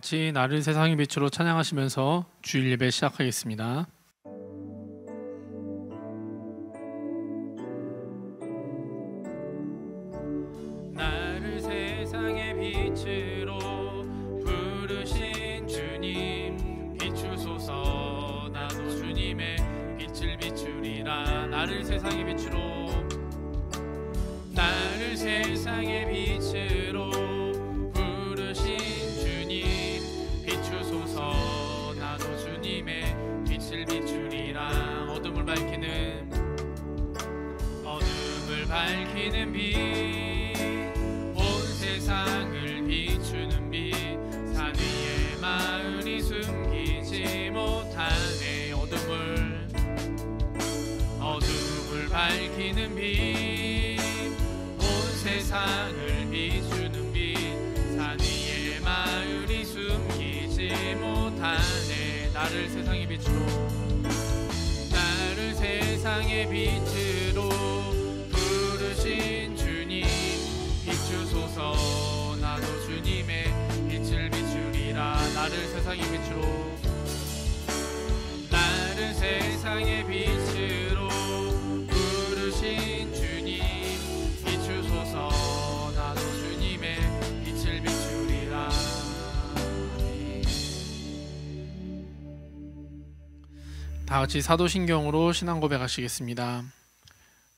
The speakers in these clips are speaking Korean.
같이 나를 세상의 빛으로 찬양하시면서 주일 예배 시작하겠습니다. 나를 세상의 빛으로 부르신 주님 비추소서. 나도 주님의 빛을 비추리라. 나를 세상의 빛으로, 나를 세상의 빛으로 부르신 주님 비추소서. 나도 주님의 빛을 비추리라. 어둠을 밝히는 빛, 온 세상을 비추는 빛, 산 위에 마을이 숨기지 못하네. 어둠을 밝히는 빛, 온 세상을 비추는 빛, 산 위에 마을이 숨기지 못하네. 나를 세상의 빛으로, 나를 세상의 빛으로 부르신 주님 비추소서. 나도 주님의 빛을 비추리라. 나를 세상의 빛으로, 나를 세상의 빛으로 부르신 주님 비추소서. 나도 주님의 빛을 비추리라. 다같이 사도신경으로 신앙 고백하시겠습니다.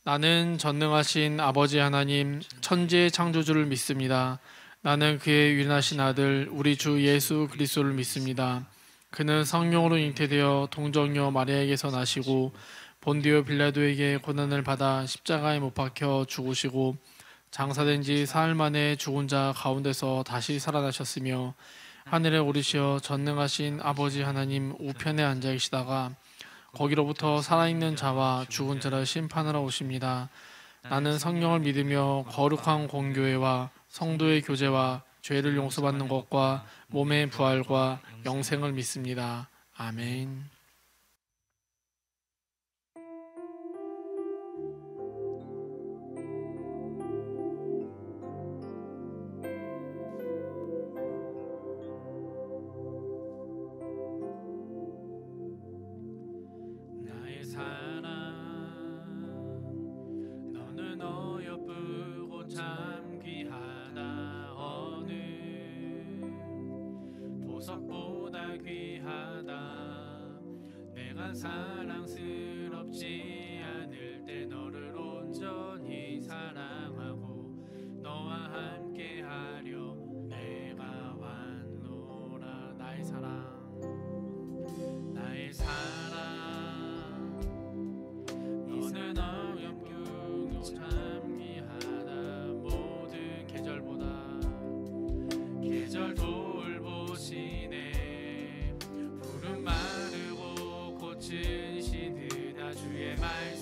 나는 전능하신 아버지 하나님 천지의 창조주를 믿습니다. 나는 그의 유일하신 아들 우리 주 예수 그리스도를 믿습니다. 그는 성령으로 잉태되어 동정녀 마리아에게서 나시고 본디오 빌라도에게 고난을 받아 십자가에 못 박혀 죽으시고 장사된 지 사흘 만에 죽은 자 가운데서 다시 살아나셨으며 하늘에 오르시어 전능하신 아버지 하나님 우편에 앉아 계시다가 거기로부터 살아있는 자와 죽은 자를 심판하러 오십니다. 나는 성령을 믿으며 거룩한 공교회와 성도의 교제와 죄를 용서받는 것과 몸의 부활과 영생을 믿습니다. 아멘. 보석보다 귀하다. 내가 사랑스럽지 않을 때 너를 온전히 사랑하고 너와 함께하려 내가 왔노라. 나의 사랑, 너는 어염금으로 참 귀하다. 모든 계절보다 계절 돌보시네. 푸른 마르고 꽃은 시드다. 주의 말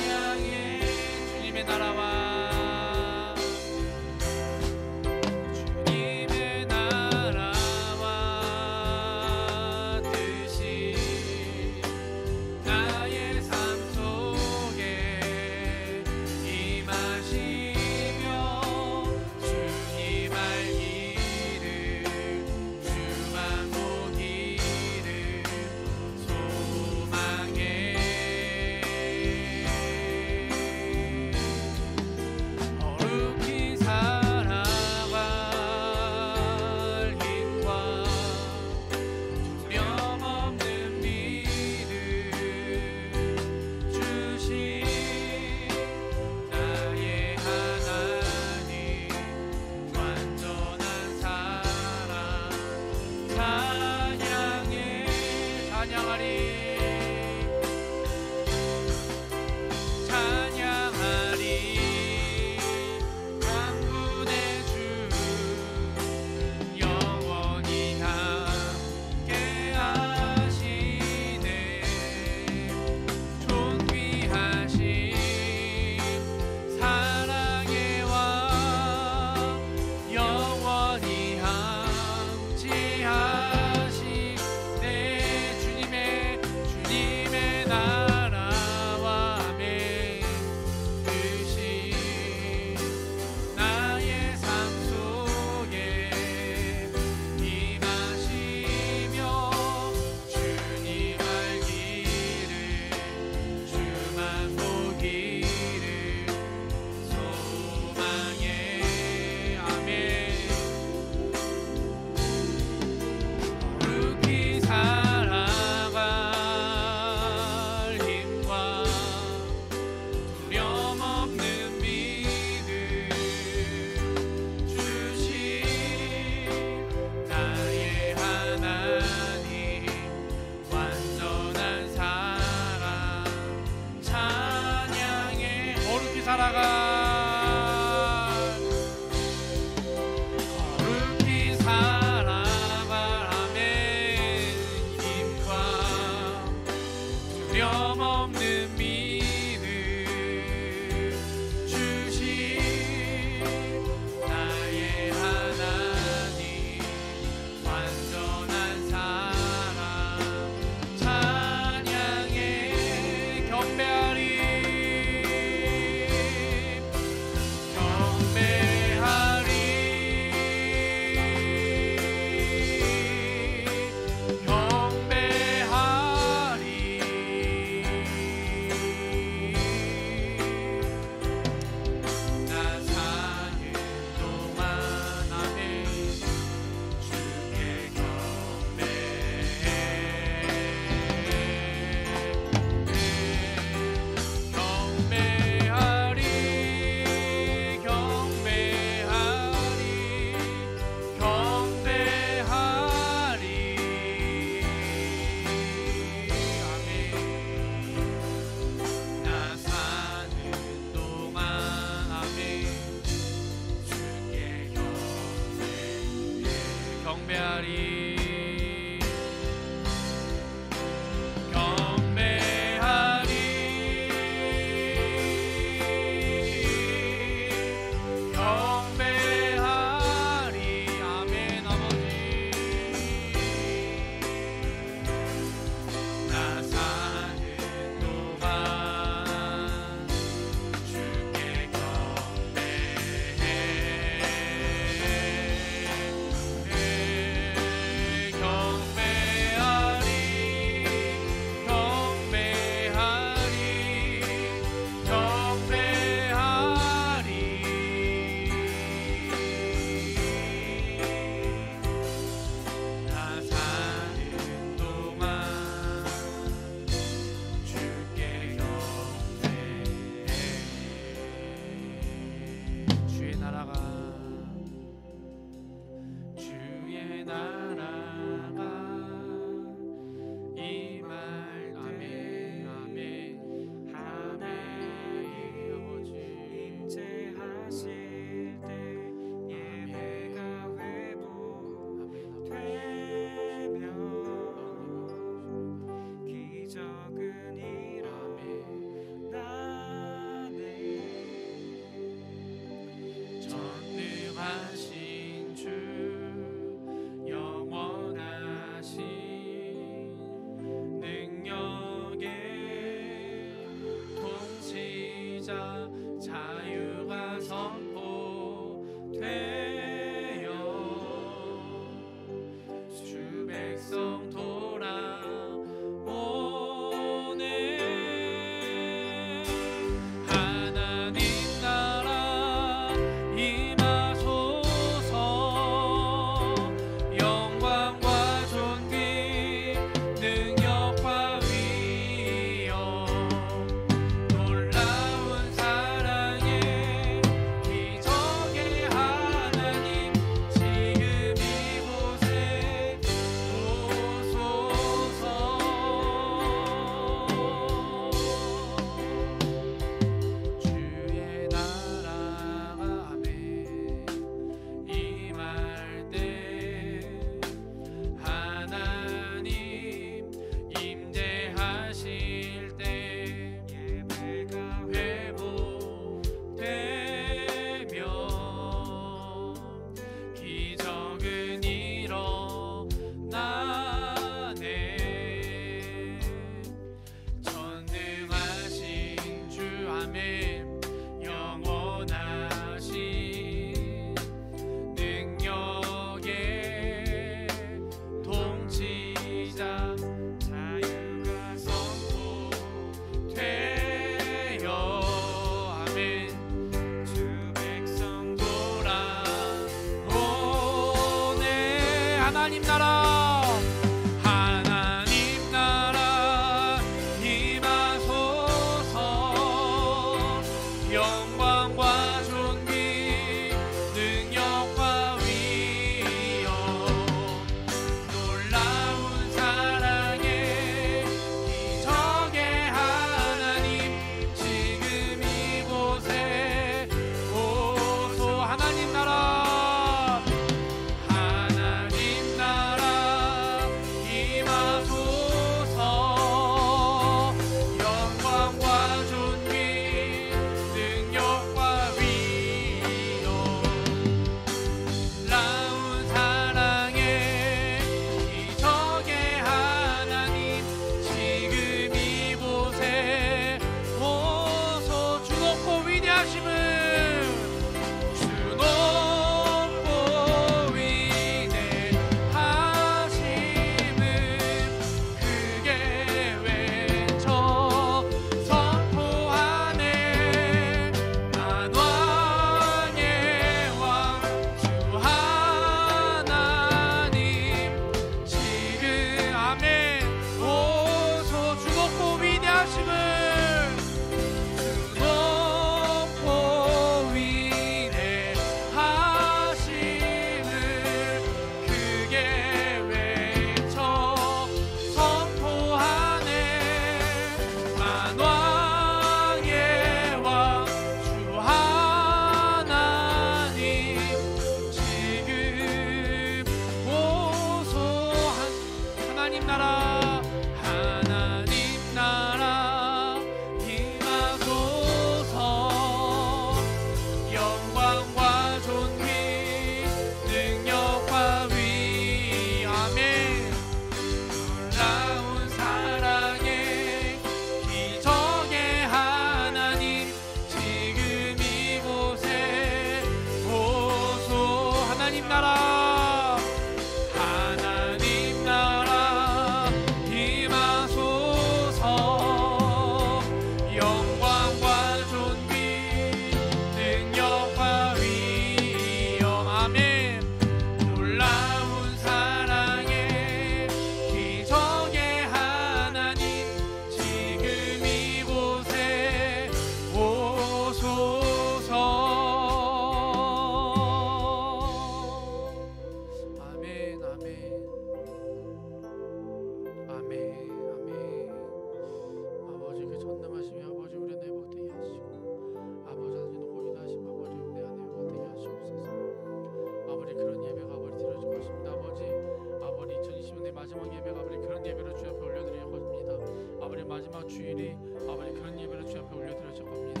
마지막 주일이 아버지 그런 예배를 주 앞에 올려드렸을 겁니다.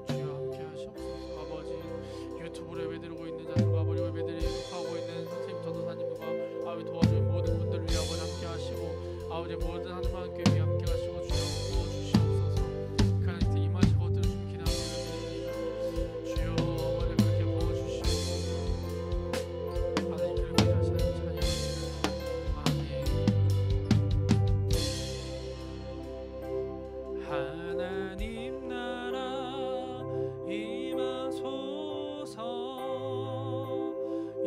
주여 함께 하시옵소서. 아버지 유튜브로 예배드리고 있는 자들과 아버지 예배드리고 있는 선생님 전도사님과 아버지 도와주는 모든 분들을 위해 아버지 함께 하시고 아버지 모든 하나님과 교회 함께 하시고 주여 부어주시옵소서. 그 안에서 임하시고 것들을 좀 기도드립니다. 주여 아버지 그렇게 부어주시옵소서. 하나님 그렇게 하시는 찬양입니다. 아멘. 하나님 나라 임하소서.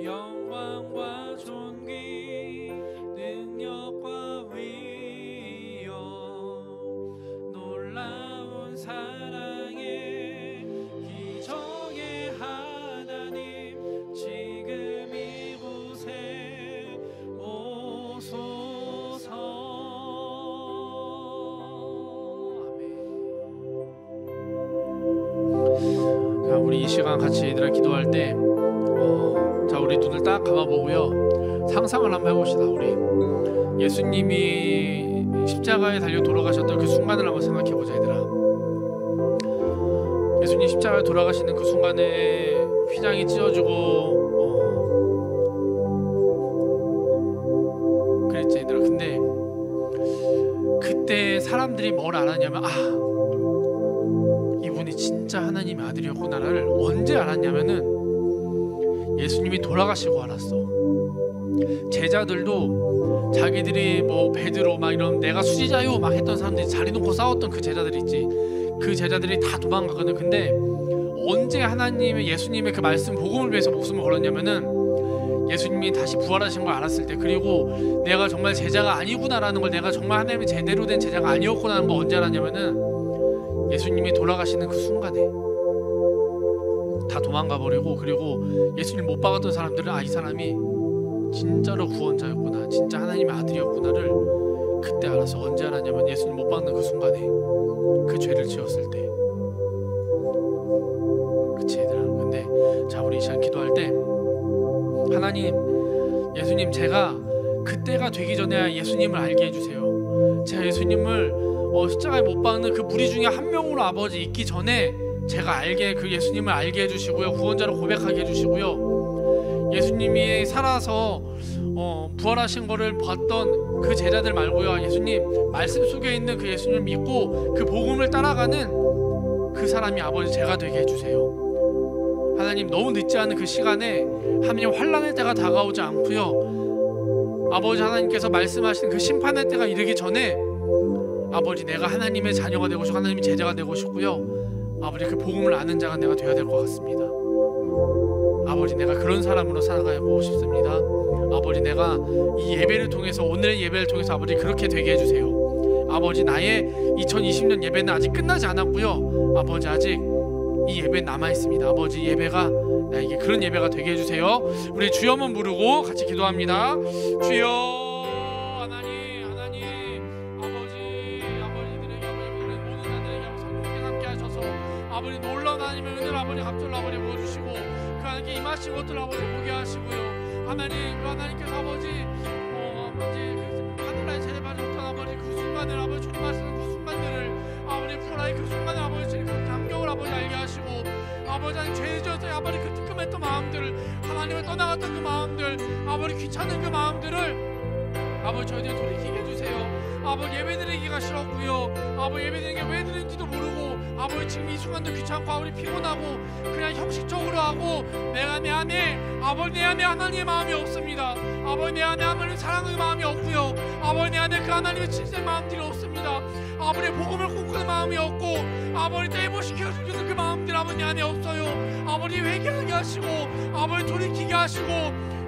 영광과 존귀 능력과 위엄 놀라운 사랑의 기적의 하나님 지금 이곳에 오소서. 아멘. 자, 우리 이 시간 같이 얘들아 기도할 때 자, 우리 눈을 딱 감아보고요. 상상을 한번 해봅시다. 우리 예수님이 십자가에 달려 돌아가셨던 그 순간을 한번 생각해보자, 얘들아. 예수님 십자가에 돌아가시는 그 순간에 휘장이 찢어지고 그랬지, 얘들아. 근데 그때 사람들이 뭘 알았냐면 이분이 진짜 하나님의 아들이었구나를 언제 알았냐면은 예수님이 돌아가시고 알았어. 제자들도 자기들이 뭐 베드로 막 이런 내가 수지자요 막 했던 사람들이 자리 놓고 싸웠던 그 제자들 있지. 그 제자들이 다 도망가거든. 근데 언제 하나님의 예수님의 그 말씀 복음을 위해서 목숨을 걸었냐면은 예수님이 다시 부활하신 걸 알았을 때, 그리고 내가 정말 제자가 아니구나라는 걸, 내가 정말 하나님의 제대로 된 제자가 아니었구나라는 걸 언제 알았냐면은 예수님이 돌아가시는 그 순간에 다 도망가 버리고, 그리고 예수님 못 박았던 사람들은 이 사람이 진짜로 구원자였구나, 진짜 하나님의 아들이었구나를 그때 알았어. 언제 알았냐면 예수님 못 박는 그 순간에, 그 죄를 지었을 때. 그치 얘들아. 근데 자, 우리 이 시간 기도할 때 하나님, 예수님 제가 그때가 되기 전에 예수님을 알게 해주세요. 제가 예수님을 십자가에 못 박는 그 무리 중에 한 명으로 아버지 있기 전에 제가 그 예수님을 알게 해주시고요, 구원자로 고백하게 해주시고요, 예수님이 살아서 부활하신 거를 봤던 그 제자들 말고요, 예수님 말씀 속에 있는 그 예수님을 믿고 그 복음을 따라가는 그 사람이 아버지 제가 되게 해주세요. 하나님, 너무 늦지 않은 그 시간에 하나님 환난의 때가 다가오지 않고요, 아버지 하나님께서 말씀하시는 그 심판의 때가 이르기 전에 아버지 내가 하나님의 자녀가 되고 싶고 하나님의 제자가 되고 싶고요, 아버지 그 복음을 아는 자가 내가 되어야 될 것 같습니다. 아버지 내가 그런 사람으로 살아가고 싶습니다. 아버지 내가 이 예배를 통해서, 오늘의 예배를 통해서 아버지 그렇게 되게 해주세요. 아버지 나의 2020년 예배는 아직 끝나지 않았고요, 아버지 아직 이 예배 남아있습니다. 아버지 예배가 나에게 그런 예배가 되게 해주세요. 우리 주여 한번 부르고 같이 기도합니다. 주여 아버지 놀라운 하나님의 은혜를 아버지 갑절로 아버지 부어주시고 그 하나님께 임하신 것들 아버지 보게 하시고요, 하나님 그 하나님께서 아버지 하늘나라에 제대받으셨던 아버지 그 순간을, 아버지 주님 하시는 그 순간들을 아버지 풀어나의 그 순간을 아버지 그 감격을 아버지 알게 하시고, 아버지 하나님 죄 지어서 아버지 그 뜨끔했던 마음들, 하나님을 떠나갔던 그 마음들, 아버지 귀찮은 그 마음들을 아버지 저희들 돌이키게 해주세요. 아버지 예배드리기가 싫었고요, 아버지 예배드리는 게 왜 드리는지도 모르고, 아버지 지금 이 순간도 귀찮고 아버지 피곤하고 그냥 형식적으로 하고, 내 안에 아버지 내 안에 하나님의 마음이 없습니다. 아버지 내 안에 하나님의 사랑의 마음이 없고요, 아버지 내 안에 그 하나님의 진실의 마음들이 없습니다. 아버지 복음을 꿈꾸는 마음이 없고, 아버지 대보시켜주는 그 마음들 아버지 내 안에 없어요. 아버지 회개하게 하시고, 아버지 돌이키게 하시고,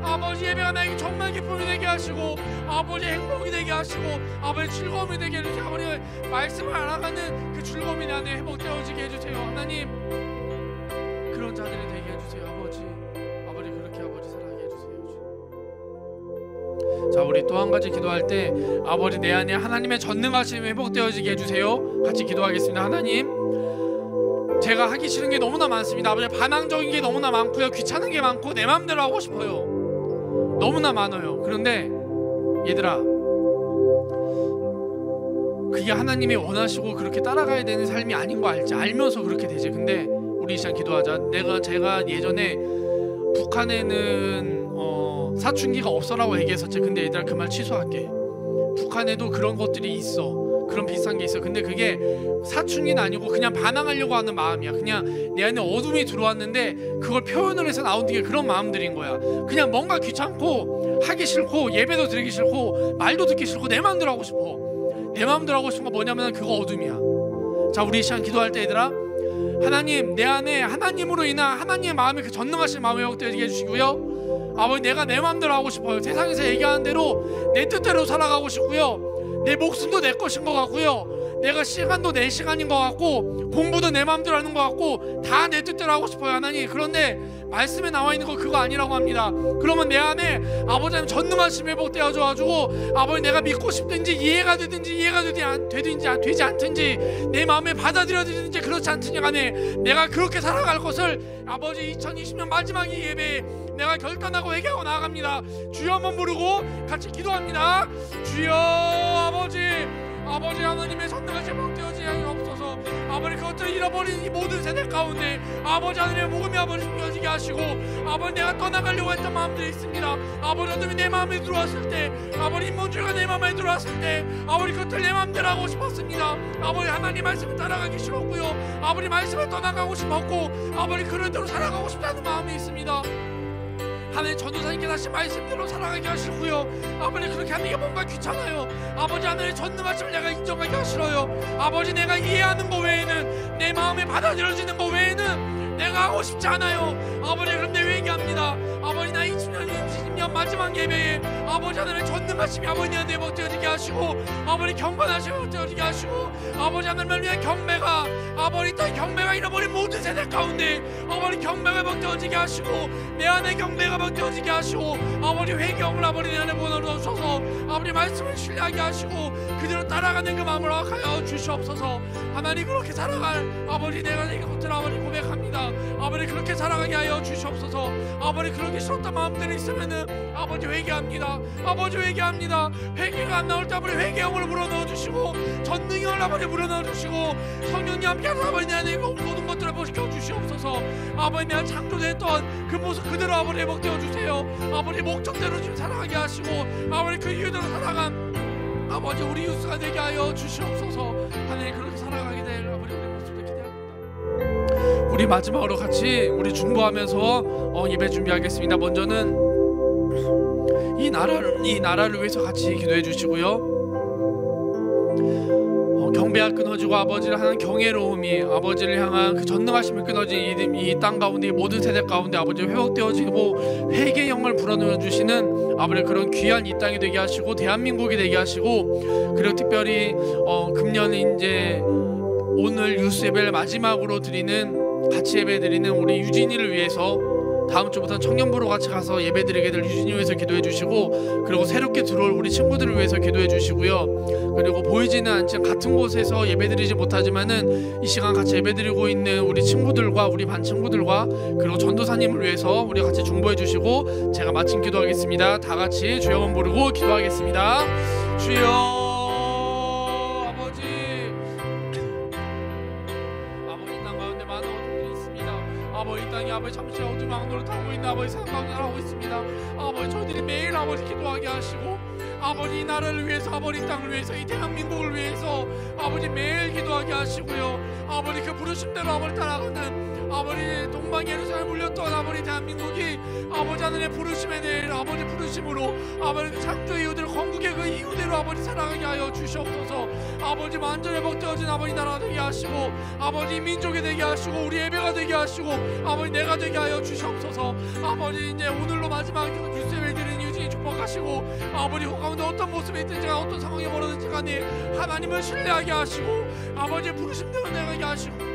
아버지 예배가 나에게 정말 기쁨이 되게 하시고, 아버지 행복이 되게 하시고, 아버지 즐거움이 되게 해주세요. 아버지 말씀을 알아가는 그 즐거움이 내 안에 회복되어지게 해주세요. 하나님 그런 자들이 되게 해주세요. 아버지 그렇게 아버지 사랑하게 해주세요. 자, 우리 또 한 가지 기도할 때 아버지 내 안에 하나님의 전능하심이 회복되어지게 해주세요. 같이 기도하겠습니다. 하나님, 제가 하기 싫은 게 너무나 많습니다. 아버지 반항적인 게 너무나 많고요, 귀찮은 게 많고 내 마음대로 하고 싶어요. 너무나 많아요. 그런데 얘들아, 그게 하나님이 원하시고 그렇게 따라가야 되는 삶이 아닌 거 알지? 알면서 그렇게 되지. 근데 우리 이 시간 기도하자. 제가 예전에 북한에는 사춘기가 없어라고 얘기했었지. 근데 얘들아 그 말 취소할게. 북한에도 그런 것들이 있어. 그런 비슷한 게 있어. 근데 그게 사춘기는 아니고 그냥 반항하려고 하는 마음이야. 그냥 내 안에 어둠이 들어왔는데 그걸 표현을 해서 나온 게 그런 마음들인 거야. 그냥 뭔가 귀찮고 하기 싫고 예배도 드리기 싫고 말도 듣기 싫고 내 마음대로 하고 싶어. 내 마음대로 하고 싶은 거 뭐냐면 그거 어둠이야. 자, 우리 이 시간 기도할 때 얘들아, 하나님, 내 안에 하나님으로 인한 하나님의 마음이 그 전능하신 마음을 회복되게 해주시고요. 아버지, 내가 내 마음대로 하고 싶어요. 세상에서 얘기하는 대로 내 뜻대로 살아가고 싶고요. 내 목숨도 내 것인 것 같고요. 내가 시간도 내 시간인 것 같고 공부도 내 마음대로 하는 것 같고 다 내 뜻대로 하고 싶어요, 하나님. 그런데 말씀에 나와 있는 거 그거 아니라고 합니다. 그러면 내 안에 아버지 하나님 전능하심 회복되어져 가지고 아버지 내가 믿고 싶든지 이해가 되든지 이해가 되지 않든지 내 마음에 받아들여지든지 그렇지 않든지 간에 내가 그렇게 살아갈 것을 아버지 2020년 마지막 이 예배에 내가 결단하고 회개하고 나아갑니다. 주여 한번 부르고 같이 기도합니다. 주여 아버지 하나님의 전능하심 회복되어지게 하옵소서. 아버지 그것들을 잃어버린 이 모든 세대 가운데 아버지 하나님의 복음이 아버지 숨겨지게 하시고 아버지 내가 떠나가려고 했던 마음들이 있습니다. 아버지 어둠이 내 마음에 들어왔을 때 아버지 인본주의가 내 마음에 들어왔을 때 아버지 그것들 내 마음대로 하고 싶었습니다. 아버지 하나님 말씀을 따라가기 싫었고요. 아버지 말씀을 떠나가고 싶었고 아버지 그런 대로 살아가고 싶다는 마음이 있습니다. 하나님 전도사님께 다시 말씀대로 살아가게 하시고요. 아버지 그렇게 하는 게 뭔가 귀찮아요. 아버지 하나님의 전능하심을 내가 인정하기 싫어요. 아버지 내가 이해하는 거 외에는 내 마음에 받아들여지는 거 외에는 내가 하고 싶지 않아요. 아버지 그런데 회개합니다. 아버지 나 2020년 마지막 예배에 아버지 하나님의 전능하심이 아버지 안에 회복되어지게 하시고 아버지 경건하심이 회복되어지게 하시고 아버지 하나님을 위한 경배가 아버지 또 경배가 잃어버린 모든 세대 가운데 아버지 경배가 회복되어지게 하시고 내 안에 경배가 회복되어지게 하시고 아버지 회개형을 아버지 내 안에 보내주셔서 아버지 말씀을 신뢰하게 하시고 그대로 따라가는 그 마음을 허락하여 주시옵소서. 하나님 그렇게 살아갈 아버지 내가 이것들 아버지 고백합니다. 아버지 그렇게 살아가게 하여 주시옵소서. 아버지 그렇게 싫었던 마음들이 있으면은 아버지 회개합니다. 아버지 회개합니다. 회개가 안 나올 때 아버지 회개형을 불어넣어 주시고 전능형을 아버지 불어넣어 주시고 성령님 함께하셔서 아버지 내 안에 모든 것들을 보시켜 주시옵소서. 아버지 내가 창조됐던 그 모습 그대로 아버지 회복되어 주세요. 아버지 목적대로 지금 살아가게 하시고 아버지 그 이유대로 살아간 아버지 우리 유스가 되게 하여 주시옵소서. 하나님 그렇게 살아가게 될 아버지 우리 모습을 기대합니다. 우리 마지막으로 같이 우리 중보하면서 예배 준비하겠습니다. 먼저는 이 나라를 위해서 같이 기도해 주시고요. 경배가 끊어지고 아버지를 향한 경외로움이 아버지를 향한 그 전능하심이 끊어진 이 땅 가운데 이 모든 세대 가운데 아버지 회복되어지고 회개의 영을 불어넣어 주시는 아버지 그런 귀한 이 땅이 되게 하시고 대한민국이 되게 하시고 그리고 특별히 금년 이제 오늘 유스 예배를 마지막으로 드리는 같이 예배 드리는 우리 유진이를 위해서 다음 주부터 청년부로 같이 가서 예배드리게 될 유진이 위해서 기도해 주시고 그리고 새롭게 들어올 우리 친구들을 위해서 기도해 주시고요. 그리고 보이지는 않지만 같은 곳에서 예배드리지 못하지만은 이 시간 같이 예배드리고 있는 우리 친구들과 우리 반 친구들과 그리고 전도사님을 위해서 우리 같이 중보해 주시고 제가 마침 기도하겠습니다. 다 같이 주여 한번 부르고 기도하겠습니다. 주여 아버지 잠시 어둠 왕노릇 하고 있는 아버지 상방을 하고 있습니다. 아버지 저희들이 매일 아버지 기도하게 하시고 아버지 이 나라를 위해서 아버지 이 땅을 위해서 이 대한민국을 위해서 아버지 매일 기도하게 하시고요. 아버지 그 부르심대로 아버지 따라가는 아버지 동방 예루살렘 물렸던 아버지 대한민국이 아버지 하늘의 부르심에 대해 아버지 부르심으로 아버지 창조 이유들 건국의 그 이유대로 아버지 살아가게 하여 주시옵소서. 아버지 완전 회복되어진 아버지 나라가 되게 하시고 아버지 민족이 되게 하시고 우리 예배가 되게 하시고 아버지 내가 되게 하여 주시옵소서. 아버지 이제 오늘로 마지막 뉴스 예배 드리는 유진이 축복하시고 아버지 그 가운데 어떤 모습이 있든지 어떤 상황이 벌어질지 간에 하나님을 신뢰하게 하시고 아버지 부르심대로 내가게 하시고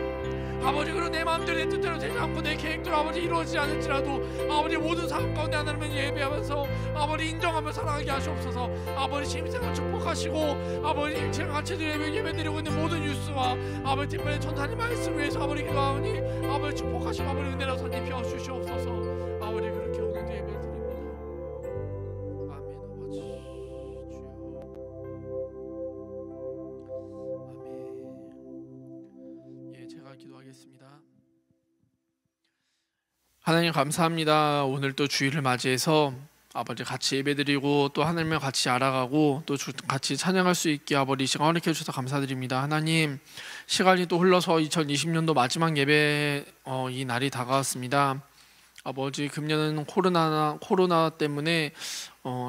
아버지 그리고 내 마음대로 내 뜻대로 되지 않고 내 계획대로 아버지 이루어지지 않을지라도 아버지 모든 상황 가운데 하나님을 예배하면서 아버지 인정하며 살아가게 하시옵소서. 아버지 심생을 축복하시고 아버지 제가 같이 예배드리고 있는 모든 뉴스와 아버지 특별히 전사님 말씀 위해서 아버지 기도하오니 아버지 축복하시고 아버지 은혜로 선지 피워 주시옵소서. 아버지 그렇게 오늘도 예배드립니다. 아멘. 아버지 주여 기도하겠습니다. 하나님 감사합니다. 오늘 또 주일을 맞이해서 아버지 같이 예배드리고 또 하나님을 같이 알아가고 또 같이 찬양할 수 있게 아버지 시간 허락해 주셔서 감사드립니다. 하나님 시간이 또 흘러서 2020년도 마지막 예배 이 날이 다가왔습니다. 아버지 금년은 코로나 때문에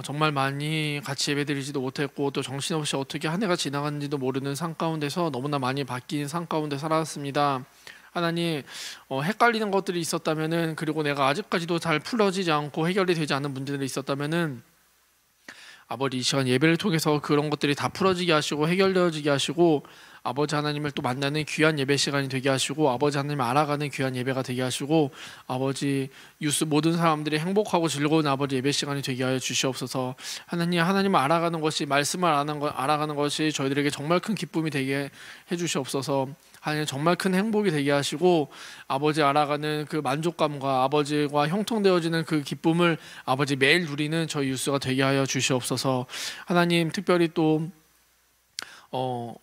정말 많이 같이 예배드리지도 못했고 또 정신없이 어떻게 한 해가 지나갔는지도 모르는 삶 가운데서 너무나 많이 바뀐 삶 가운데 살아왔습니다. 하나님 헷갈리는 것들이 있었다면은 그리고 내가 아직까지도 잘 풀어지지 않고 해결이 되지 않은 문제들이 있었다면은 아버지 이 시간 예배를 통해서 그런 것들이 다 풀어지게 하시고 해결되어지게 하시고 아버지 하나님을 또 만나는 귀한 예배 시간이 되게 하시고 아버지 하나님을 알아가는 귀한 예배가 되게 하시고 아버지 유스 모든 사람들이 행복하고 즐거운 아버지 예배 시간이 되게 하여 주시옵소서. 하나님을 알아가는 것이 말씀을 알아가는 것이 저희들에게 정말 큰 기쁨이 되게 해주시옵소서. 하나님 정말 큰 행복이 되게 하시고 아버지 알아가는 그 만족감과 아버지와 형통되어지는 그 기쁨을 아버지 매일 누리는 저희 유스가 되게 하여 주시옵소서. 하나님 특별히 또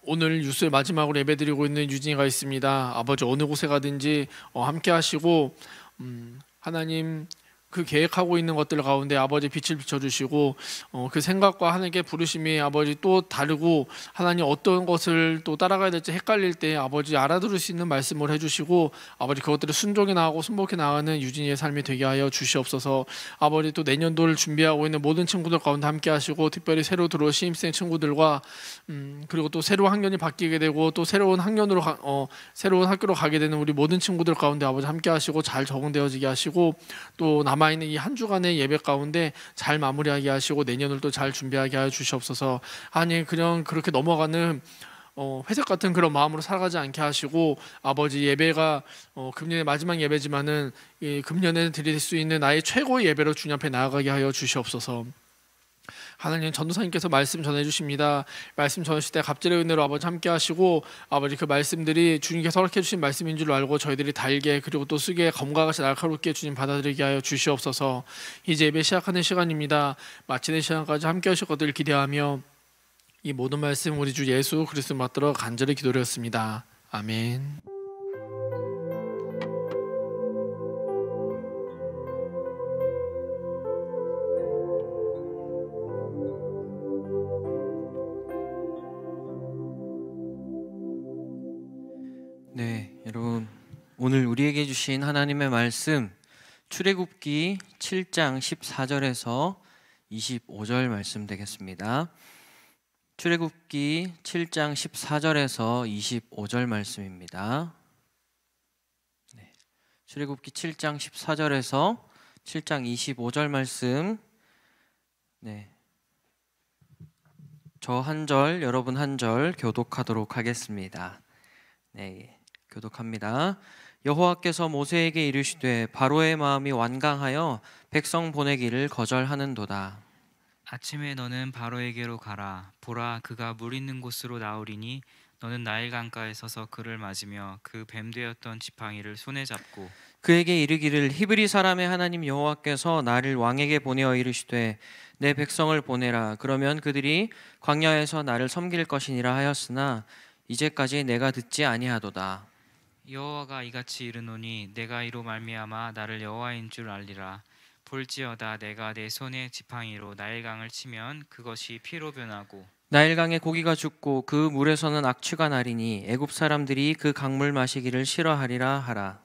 오늘 유스의 마지막으로 예배드리고 있는 유진이가 있습니다. 아버지 어느 곳에 가든지 함께 하시고 하나님 그 계획하고 있는 것들 가운데 아버지 빛을 비춰주시고 그 생각과 하나님께 부르심이 아버지 또 다르고 하나님 어떤 것을 또 따라가야 될지 헷갈릴 때 아버지 알아들을 수 있는 말씀을 해주시고 아버지 그것들을 순종해 나가고 순복해 나가는 유진이의 삶이 되게 하여 주시옵소서. 아버지 또 내년도를 준비하고 있는 모든 친구들 가운데 함께 하시고 특별히 새로 들어온 신입생 친구들과 그리고 또 새로운 학년이 바뀌게 되고 또 새로운 학년으로 새로운 학교로 가게 되는 우리 모든 친구들 가운데 아버지 함께 하시고 잘 적응되어지게 하시고 또 남아있는 이 한 주간의 예배 가운데 잘 마무리하게 하시고 내년을 또 잘 준비하게 하여 주시옵소서. 아니 그냥 그렇게 넘어가는 회색 같은 그런 마음으로 살아가지 않게 하시고 아버지 예배가 금년의 마지막 예배지만은 이 금년에 드릴 수 있는 나의 최고의 예배로 주님 앞에 나아가게 하여 주시옵소서. 하나님 전도사님께서 말씀 전해주십니다. 말씀 전하실 때 갑절의 은혜로 아버지 함께 하시고 아버지 그 말씀들이 주님께서 허락해 주신 말씀인 줄 알고 저희들이 달게 그리고 또 쓰게 검과 같이 날카롭게 주님 받아들이게 하여 주시옵소서. 이제 예배 시작하는 시간입니다. 마치는 시간까지 함께 하실 것을 기대하며 이 모든 말씀 우리 주 예수 그리스도 받들어 간절히 기도드렸습니다. 아멘. 네, 여러분 오늘 우리에게 주신 하나님의 말씀 출애굽기 7장 14절에서 25절 말씀 되겠습니다. 출애굽기 7장 14절에서 25절 말씀입니다. 네, 출애굽기 7장 14절에서 7장 25절 말씀. 네, 저 한 절, 여러분 한 절 교독하도록 하겠습니다. 네, 교독합니다. 여호와께서 모세에게 이르시되 바로의 마음이 완강하여 백성 보내기를 거절하는도다. 아침에 너는 바로에게로 가라. 보라, 그가 물 있는 곳으로 나오리니 너는 나일 강가에 서서 그를 맞으며 그 뱀 되었던 지팡이를 손에 잡고 그에게 이르기를 히브리 사람의 하나님 여호와께서 나를 왕에게 보내어 이르시되 내 백성을 보내라. 그러면 그들이 광야에서 나를 섬길 것이니라 하였으나 이제까지 내가 듣지 아니하도다. 여호와가 이같이 이르노니 내가 이로 말미암아 나를 여호와인 줄 알리라. 볼지어다 내가 내 손의 지팡이로 나일강을 치면 그것이 피로 변하고 나일강에 고기가 죽고 그 물에서는 악취가 나리니 애굽 사람들이 그 강물 마시기를 싫어하리라 하라.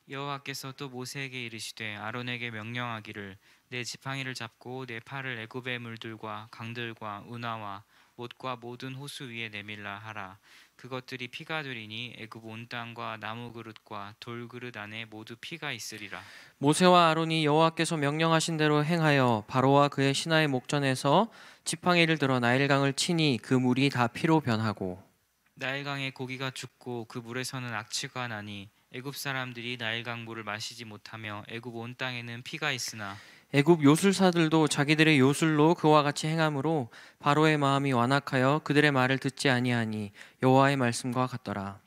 여호와께서 또 모세에게 이르시되 아론에게 명령하기를 내 지팡이를 잡고 내 팔을 애굽의 물들과 강들과 운하와 못과 모든 호수 위에 내밀라 하라. 그것들이 피가 되리니 애굽 온 땅과 나무 그릇과 돌 그릇 안에 모두 피가 있으리라. 모세와 아론이 여호와께서 명령하신 대로 행하여 바로와 그의 신하의 목전에서 지팡이를 들어 나일강을 치니 그 물이 다 피로 변하고 나일강에 고기가 죽고 그 물에서는 악취가 나니 애굽 사람들이 나일강 물을 마시지 못하며 애굽 온 땅에는 피가 있으나 애굽 요술사들도 자기들의 요술로 그와 같이 행함으로 바로의 마음이 완악하여 그들의 말을 듣지 아니하니 여호와의 말씀과 같더라.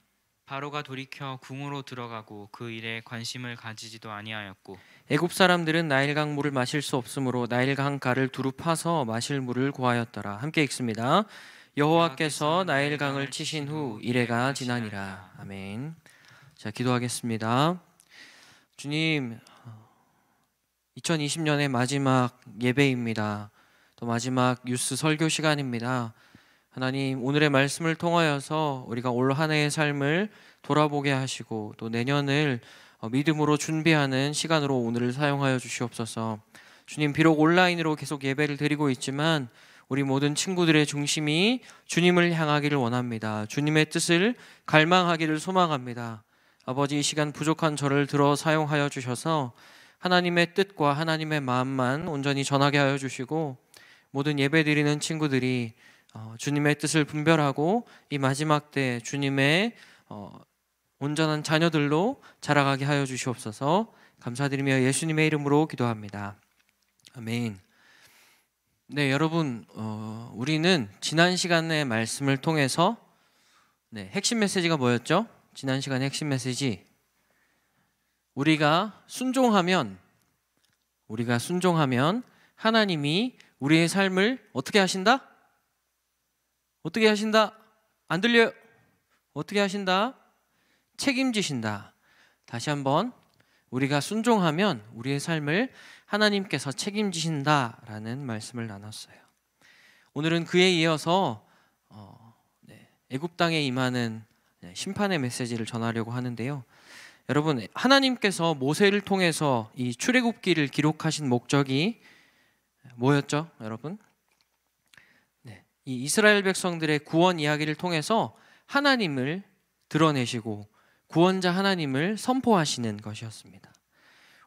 바로가 돌이켜 궁으로 들어가고 그 일에 관심을 가지지도 아니하였고 애굽 사람들은 나일강 물을 마실 수 없으므로 나일강 가를 두루 파서 마실 물을 구하였더라. 함께 읽습니다. 여호와께서 나일강을 치신 후 이레가 지나니라. 아멘. 자, 기도하겠습니다. 주님, 2020년의 마지막 예배입니다. 또 마지막 뉴스 설교 시간입니다. 하나님, 오늘의 말씀을 통하여서 우리가 올 한 해의 삶을 돌아보게 하시고 또 내년을 믿음으로 준비하는 시간으로 오늘을 사용하여 주시옵소서. 주님, 비록 온라인으로 계속 예배를 드리고 있지만 우리 모든 친구들의 중심이 주님을 향하기를 원합니다. 주님의 뜻을 갈망하기를 소망합니다. 아버지, 이 시간 부족한 저를 들어 사용하여 주셔서 하나님의 뜻과 하나님의 마음만 온전히 전하게 하여 주시고 모든 예배 드리는 친구들이 주님의 뜻을 분별하고 이 마지막 때 주님의 온전한 자녀들로 자라가게 하여 주시옵소서. 감사드리며 예수님의 이름으로 기도합니다. 아멘. 네, 여러분, 우리는 지난 시간의 말씀을 통해서 핵심 메시지가 뭐였죠? 지난 시간의 핵심 메시지, 우리가 순종하면 하나님이 우리의 삶을 어떻게 하신다? 어떻게 하신다? 안 들려요? 어떻게 하신다? 책임지신다. 다시 한번, 우리가 순종하면 우리의 삶을 하나님께서 책임지신다라는 말씀을 나눴어요. 오늘은 그에 이어서 애굽 땅에 임하는 심판의 메시지를 전하려고 하는데요. 여러분, 하나님께서 모세를 통해서 이 출애굽기를 기록하신 목적이 뭐였죠, 여러분? 이 이스라엘 백성들의 구원 이야기를 통해서 하나님을 드러내시고 구원자 하나님을 선포하시는 것이었습니다.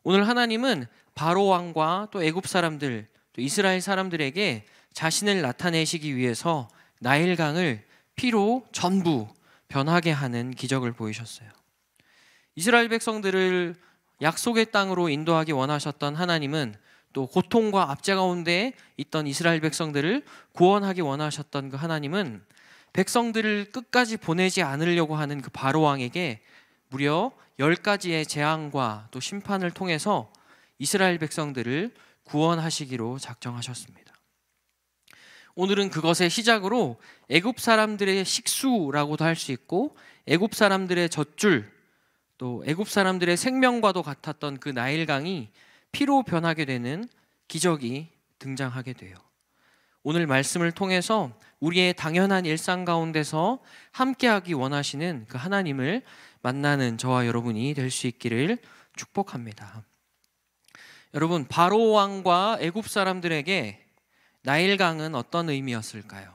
오늘 하나님은 바로 왕과 또 애굽 사람들, 또 이스라엘 사람들에게 자신을 나타내시기 위해서 나일강을 피로 전부 변하게 하는 기적을 보이셨어요. 이스라엘 백성들을 약속의 땅으로 인도하기 원하셨던 하나님은 또 고통과 압제 가운데 있던 이스라엘 백성들을 구원하기 원하셨던 그 하나님은 백성들을 끝까지 보내지 않으려고 하는 그 바로 왕에게 무려 10가지의 재앙과 또 심판을 통해서 이스라엘 백성들을 구원하시기로 작정하셨습니다. 오늘은 그것의 시작으로 애굽 사람들의 식수라고도 할 수 있고 애굽 사람들의 젖줄, 또 애굽 사람들의 생명과도 같았던 그 나일강이 피로 변하게 되는 기적이 등장하게 돼요. 오늘 말씀을 통해서 우리의 당연한 일상 가운데서 함께하기 원하시는 그 하나님을 만나는 저와 여러분이 될 수 있기를 축복합니다. 여러분, 바로 왕과 애굽 사람들에게 나일강은 어떤 의미였을까요?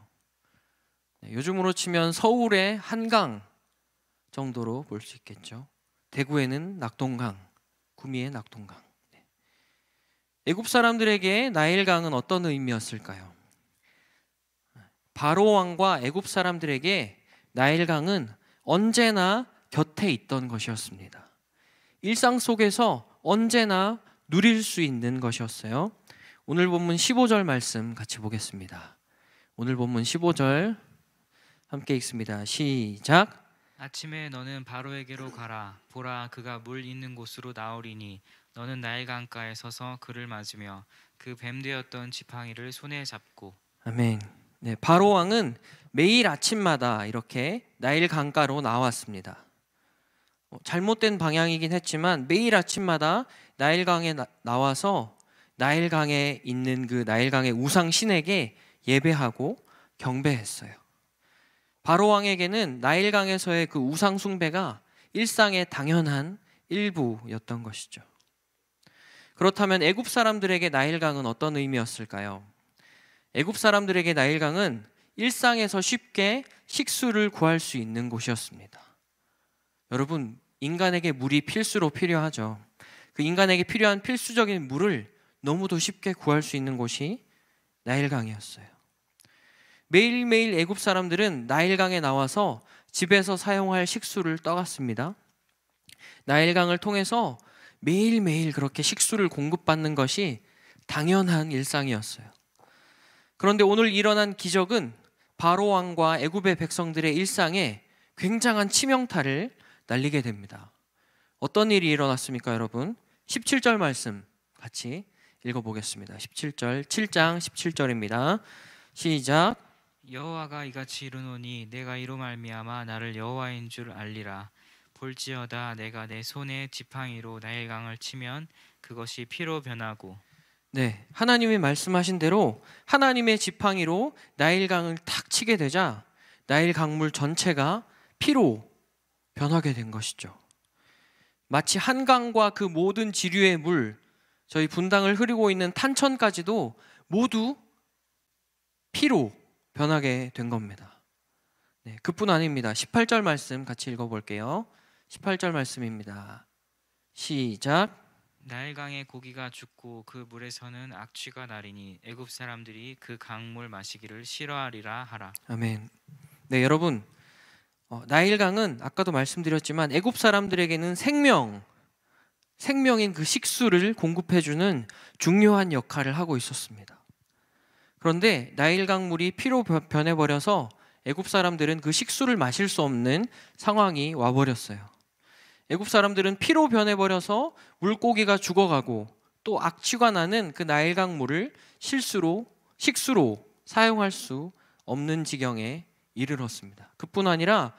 요즘으로 치면 서울의 한강 정도로 볼 수 있겠죠. 대구에는 낙동강, 구미의 낙동강. 애굽 사람들에게 나일강은 어떤 의미였을까요? 바로 왕과 애굽 사람들에게 나일강은 언제나 곁에 있던 것이었습니다. 일상 속에서 언제나 누릴 수 있는 것이었어요. 오늘 본문 15절 말씀 같이 보겠습니다. 오늘 본문 15절 함께 읽습니다. 시작. 아침에 너는 바로에게로 가라. 보라, 그가 물 있는 곳으로 나오리니 너는 나일강가에 서서 그를 맞으며 그 뱀되었던 지팡이를 손에 잡고. 아멘. 네, 바로 왕은 매일 아침마다 이렇게 나일강가로 나왔습니다. 잘못된 방향이긴 했지만 매일 아침마다 나일강에 나와서 나일강에 있는 그 나일강의 우상 신에게 예배하고 경배했어요. 바로 왕에게는 나일강에서의 그 우상 숭배가 일상의 당연한 일부였던 것이죠. 그렇다면 애굽 사람들에게 나일강은 어떤 의미였을까요? 애굽 사람들에게 나일강은 일상에서 쉽게 식수를 구할 수 있는 곳이었습니다. 여러분, 인간에게 물이 필수로 필요하죠. 그 인간에게 필요한 필수적인 물을 너무도 쉽게 구할 수 있는 곳이 나일강이었어요. 매일매일 애굽 사람들은 나일강에 나와서 집에서 사용할 식수를 떠갔습니다. 나일강을 통해서 매일매일 그렇게 식수를 공급받는 것이 당연한 일상이었어요. 그런데 오늘 일어난 기적은 바로 왕과 애굽의 백성들의 일상에 굉장한 치명타를 날리게 됩니다. 어떤 일이 일어났습니까, 여러분? 17절 말씀 같이 읽어보겠습니다. 17절, 7장 17절입니다. 시작. 여호와가 이같이 이르노니 내가 이로 말미암아 나를 여호와인 줄 알리라. 볼지어다 내가 내 손에 지팡이로 나일강을 치면 그것이 피로 변하고. 네, 하나님이 말씀하신 대로 하나님의 지팡이로 나일강을 탁 치게 되자 나일 강물 전체가 피로 변하게 된 것이죠. 마치 한강과 그 모든 지류의 물, 저희 분당을 흐르고 있는 탄천까지도 모두 피로 변하게 된 겁니다. 네, 그뿐 아닙니다. 18절 말씀 같이 읽어볼게요. 18절 말씀입니다. 시작. 나일강의 고기가 죽고 그 물에서는 악취가 나리니 애굽 사람들이 그 강물 마시기를 싫어하리라 하라. 아멘. 네, 여러분, 나일강은 아까도 말씀드렸지만 애굽 사람들에게는 생명인 그 식수를 공급해주는 중요한 역할을 하고 있었습니다. 그런데 나일강 물이 피로 변해버려서 애굽 사람들은 그 식수를 마실 수 없는 상황이 와버렸어요. 애굽 사람들은 피로 변해버려서 물고기가 죽어가고 또 악취가 나는 그 나일강 물을 식수로 사용할 수 없는 지경에 이르렀습니다. 그뿐 아니라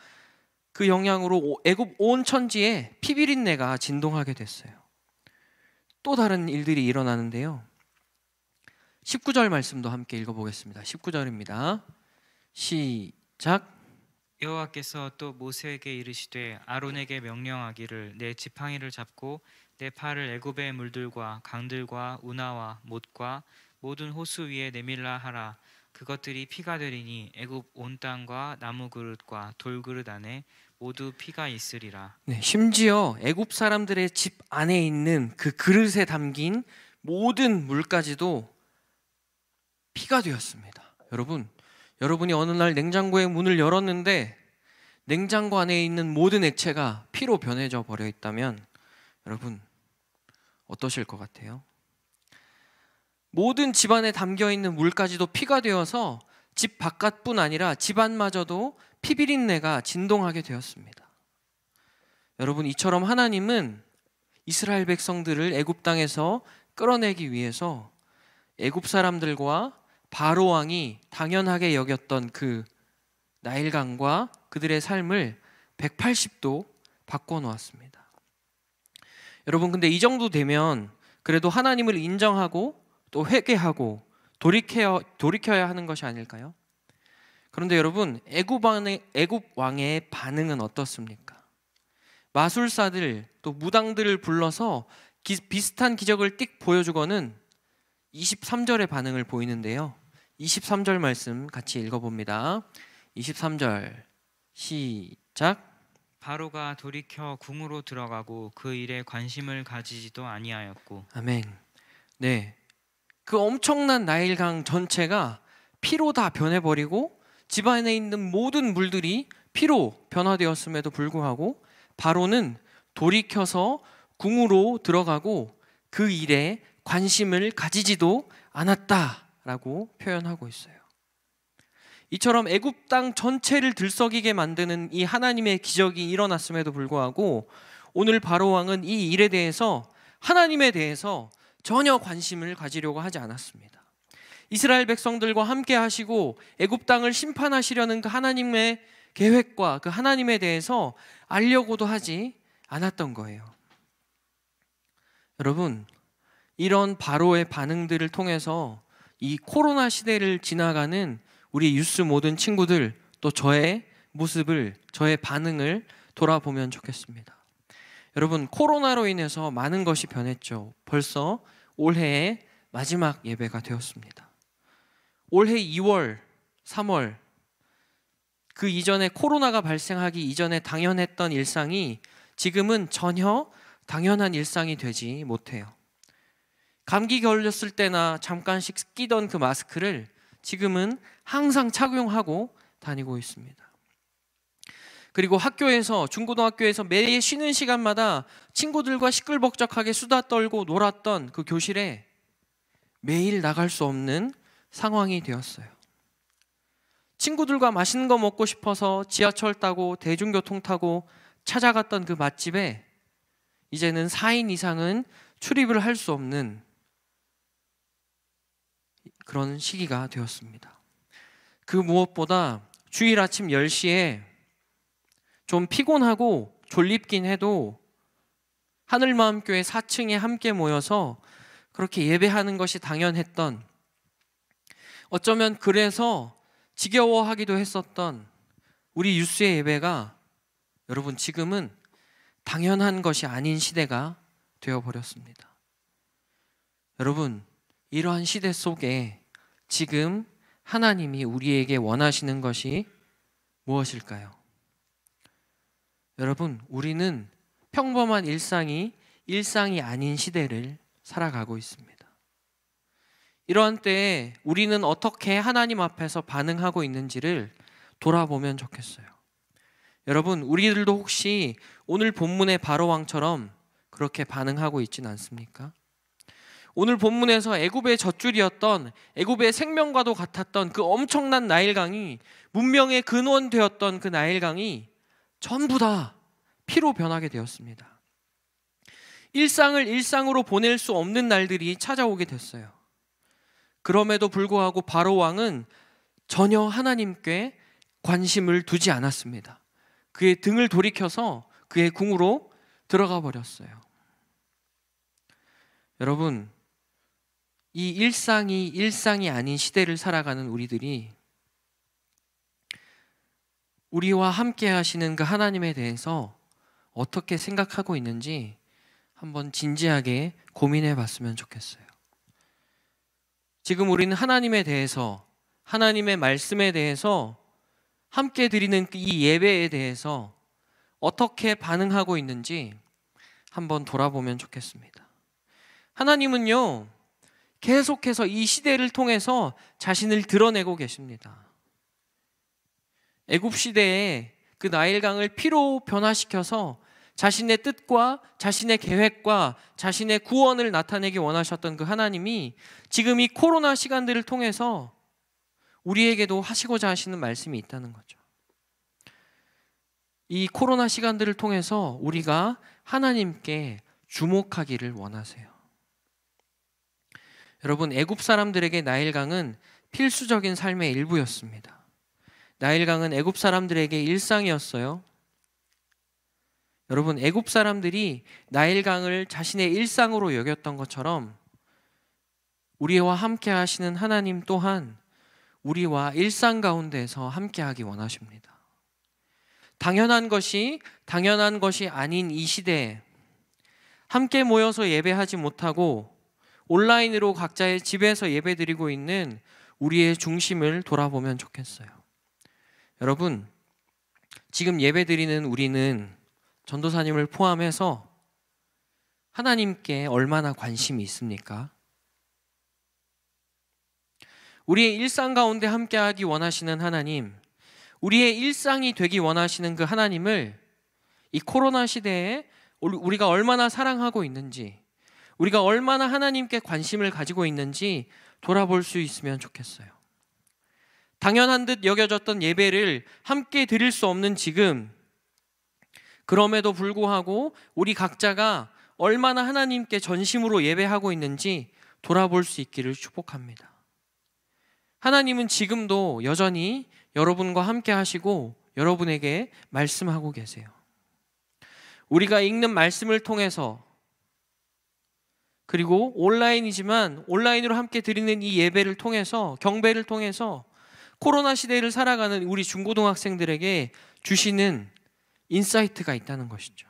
그 영향으로 애굽 온 천지에 피비린내가 진동하게 됐어요. 또 다른 일들이 일어나는데요. 19절 말씀도 함께 읽어보겠습니다. 19절입니다. 시작. 여호와께서 또 모세에게 이르시되 아론에게 명령하기를 내 지팡이를 잡고 내 팔을 애굽의 물들과 강들과 운하와 못과 모든 호수 위에 내밀라 하라. 그것들이 피가 되리니 애굽 온 땅과 나무 그릇과 돌 그릇 안에 모두 피가 있으리라. 네, 심지어 애굽 사람들의 집 안에 있는 그 그릇에 담긴 모든 물까지도 피가 되었습니다. 여러분이 어느 날 냉장고의 문을 열었는데 냉장고 안에 있는 모든 액체가 피로 변해져 버려 있다면 여러분 어떠실 것 같아요? 모든 집 안에 담겨 있는 물까지도 피가 되어서 집 바깥뿐 아니라 집 안마저도 피비린내가 진동하게 되었습니다. 여러분, 이처럼 하나님은 이스라엘 백성들을 애굽 땅에서 끌어내기 위해서 애굽 사람들과 바로 왕이 당연하게 여겼던 그 나일강과 그들의 삶을 180도 바꿔 놓았습니다. 여러분, 근데 이 정도 되면 그래도 하나님을 인정하고 또 회개하고 돌이켜야 하는 것이 아닐까요? 그런데 여러분, 애굽 왕의 반응은 어떻습니까? 마술사들 또 무당들을 불러서 비슷한 기적을 띡 보여주고는 23절의 반응을 보이는데요. 23절 말씀 같이 읽어봅니다. 23절 시작. 바로가 돌이켜 궁으로 들어가고 그 일에 관심을 가지지도 아니하였고. 아멘. 네, 그 엄청난 나일강 전체가 피로 다 변해버리고 집 안에 있는 모든 물들이 피로 변화되었음에도 불구하고 바로는 돌이켜서 궁으로 들어가고 그 일에 관심을 가지지도 않았다라고 표현하고 있어요. 이처럼 애굽 땅 전체를 들썩이게 만드는 이 하나님의 기적이 일어났음에도 불구하고 오늘 바로 왕은 이 일에 대해서 하나님에 대해서 전혀 관심을 가지려고 하지 않았습니다. 이스라엘 백성들과 함께 하시고 애굽 땅을 심판하시려는 그 하나님의 계획과 그 하나님에 대해서 알려고도 하지 않았던 거예요. 여러분, 이런 바로의 반응들을 통해서 이 코로나 시대를 지나가는 우리 유스 모든 친구들 또 저의 모습을, 저의 반응을 돌아보면 좋겠습니다. 여러분, 코로나로 인해서 많은 것이 변했죠. 벌써 올해의 마지막 예배가 되었습니다. 올해 2월, 3월 그 이전에 코로나가 발생하기 이전에 당연했던 일상이 지금은 전혀 당연한 일상이 되지 못해요. 감기 걸렸을 때나 잠깐씩 끼던 그 마스크를 지금은 항상 착용하고 다니고 있습니다. 그리고 학교에서, 중고등학교에서 매 쉬는 시간마다 친구들과 시끌벅적하게 수다 떨고 놀았던 그 교실에 매일 나갈 수 없는 상황이 되었어요. 친구들과 맛있는 거 먹고 싶어서 지하철 타고 대중교통 타고 찾아갔던 그 맛집에 이제는 4인 이상은 출입을 할 수 없는 그런 시기가 되었습니다. 그 무엇보다 주일 아침 10시에 좀 피곤하고 졸립긴 해도 하늘마음교회 4층에 함께 모여서 그렇게 예배하는 것이 당연했던, 어쩌면 그래서 지겨워하기도 했었던 우리 유스의 예배가 여러분 지금은 당연한 것이 아닌 시대가 되어버렸습니다. 여러분, 이러한 시대 속에 지금 하나님이 우리에게 원하시는 것이 무엇일까요? 여러분, 우리는 평범한 일상이 아닌 시대를 살아가고 있습니다. 이러한 때에 우리는 어떻게 하나님 앞에서 반응하고 있는지를 돌아보면 좋겠어요. 여러분, 우리들도 혹시 오늘 본문의 바로왕처럼 그렇게 반응하고 있지는 않습니까? 오늘 본문에서 애굽의 젖줄이었던, 애굽의 생명과도 같았던 그 엄청난 나일강이, 문명의 근원되었던 그 나일강이 전부 다 피로 변하게 되었습니다. 일상을 일상으로 보낼 수 없는 날들이 찾아오게 됐어요. 그럼에도 불구하고 바로왕은 전혀 하나님께 관심을 두지 않았습니다. 그의 등을 돌이켜서 그의 궁으로 들어가 버렸어요. 여러분, 이 일상이 아닌 시대를 살아가는 우리들이 우리와 함께 하시는 그 하나님에 대해서 어떻게 생각하고 있는지 한번 진지하게 고민해 봤으면 좋겠어요. 지금 우리는 하나님에 대해서, 하나님의 말씀에 대해서, 함께 드리는 이 예배에 대해서 어떻게 반응하고 있는지 한번 돌아보면 좋겠습니다. 하나님은요, 계속해서 이 시대를 통해서 자신을 드러내고 계십니다. 애굽 시대에 그 나일강을 피로 변화시켜서 자신의 뜻과 자신의 계획과 자신의 구원을 나타내기 원하셨던 그 하나님이 지금 이 코로나 시간들을 통해서 우리에게도 하시고자 하시는 말씀이 있다는 거죠. 이 코로나 시간들을 통해서 우리가 하나님께 주목하기를 원하세요. 여러분, 애굽 사람들에게 나일강은 필수적인 삶의 일부였습니다. 나일강은 애굽 사람들에게 일상이었어요. 여러분, 애굽 사람들이 나일강을 자신의 일상으로 여겼던 것처럼 우리와 함께 하시는 하나님 또한 우리와 일상 가운데서 함께하기 원하십니다. 당연한 것이 아닌 이 시대에 함께 모여서 예배하지 못하고 온라인으로 각자의 집에서 예배드리고 있는 우리의 중심을 돌아보면 좋겠어요. 여러분, 지금 예배드리는 우리는 전도사님을 포함해서 하나님께 얼마나 관심이 있습니까? 우리의 일상 가운데 함께하기 원하시는 하나님, 우리의 일상이 되기 원하시는 그 하나님을 이 코로나 시대에 우리가 얼마나 사랑하고 있는지, 우리가 얼마나 하나님께 관심을 가지고 있는지 돌아볼 수 있으면 좋겠어요. 당연한 듯 여겨졌던 예배를 함께 드릴 수 없는 지금, 그럼에도 불구하고 우리 각자가 얼마나 하나님께 전심으로 예배하고 있는지 돌아볼 수 있기를 축복합니다. 하나님은 지금도 여전히 여러분과 함께 하시고 여러분에게 말씀하고 계세요. 우리가 읽는 말씀을 통해서, 그리고 온라인이지만 온라인으로 함께 드리는 이 예배를 통해서, 경배를 통해서 코로나 시대를 살아가는 우리 중고등학생들에게 주시는 인사이트가 있다는 것이죠.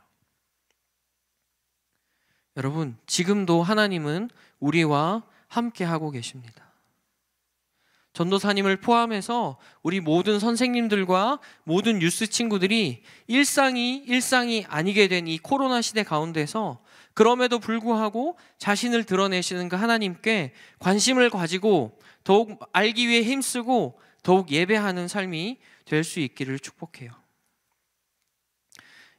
여러분, 지금도 하나님은 우리와 함께 하고 계십니다. 전도사님을 포함해서 우리 모든 선생님들과 모든 유스 친구들이 일상이 아니게 된 이 코로나 시대 가운데서 그럼에도 불구하고 자신을 드러내시는 그 하나님께 관심을 가지고 더욱 알기 위해 힘쓰고 더욱 예배하는 삶이 될 수 있기를 축복해요.